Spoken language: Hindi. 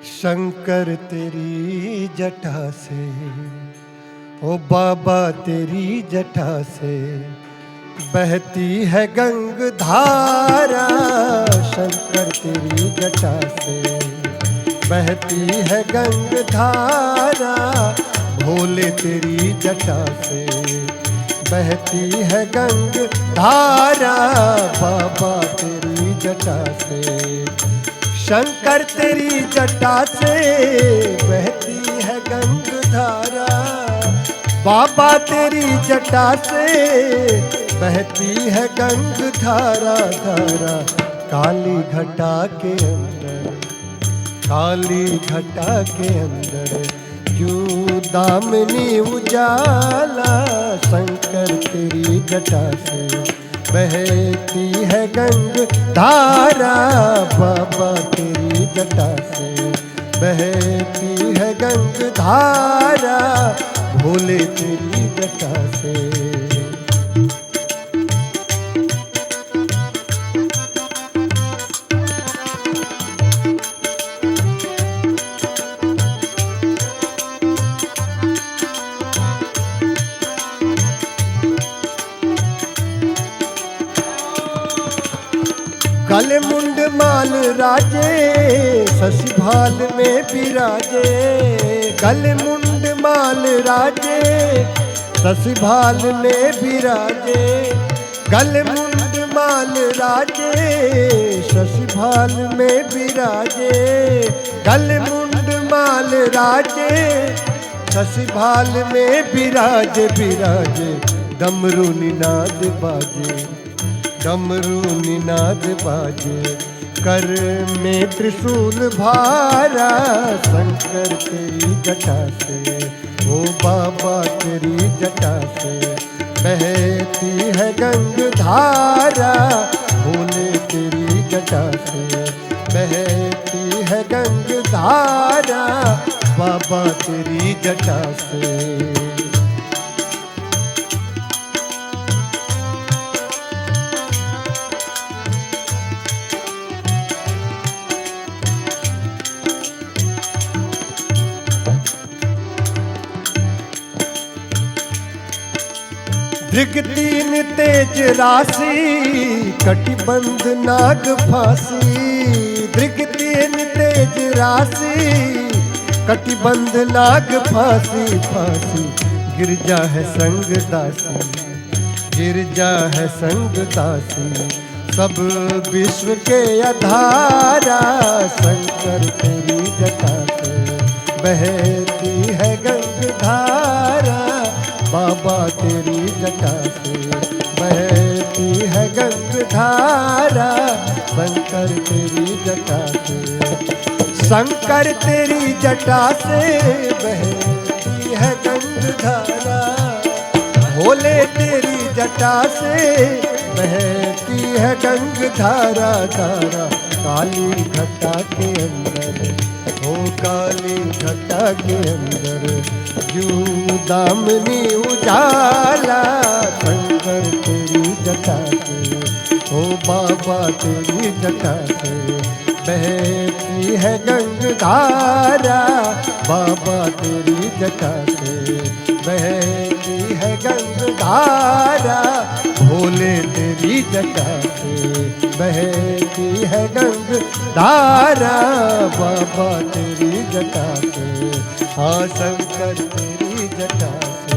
शंकर तेरी जटा से, ओ बाबा तेरी जटा से बहती है गंग धारा। शंकर तेरी जटा से बहती है गंग धारा। भोले तेरी जटा से बहती है गंग धारा। बाबा तेरी जटा से, शंकर तेरी जटा से बहती है गंग धारा। बाबा तेरी जटा से बहती है गंग धारा। धारा काली घटा के अंदर, काली घटा के अंदर क्यों दामिनी उजाला। शंकर तेरी जटा से बहती है गंग धारा। बाबा तेरी जटा से बहती है गंग धारा। भोले तेरी जटा से, गल मुंड माल राजे शशिभाल में विराजे। गल मुंड माल राजे शशिभाल में विराजे। गल मुंड माल राजे शशिभाल में विराजे। गल मुंड माल राजे शशिभाल में विराजे। विराजे डमरू निनाद बाजे, डमरू निनाद बाजे। कर में त्रिशूल भारा। शंकर तेरी जटा से, ओ बाबा तेरी जटा से बहती है गंग धारा। भोले तेरी जटा से बहती है गंग धारा। बाबा तेरी जटा से, दृग तीन तेज राशि कटिबंध नाग फांसी। दृग तीन तेज राशि कटिबंध नाग फांसी। फांसी गिरजा है संग दासी, गिरजा है संग दासी। सब विश्व के आधारा। शंकर तेरी जटा से बहती है गंग धारा। बाबा तेरी जटा से बहती है गंग धारा। शंकर तेरी जटा से, शंकर तेरी जटा से बहती है गंग धारा। भोले तेरी जटा से बहती है गंग धारा। धारा काली घटा के अंदर, ओ काली घटा के अंदर यूं दामिनी उजाला। शंकर तेरी जटा से, ओ बाबा तेरी जटा से बहती है गंग धारा। बाबा तेरी जटा से बहती है गंग धारा। भोले तेरी जटा से बहती है गंग धारा। बाबा तेरी जटा से, हाँ शंकर तेरी जटा से।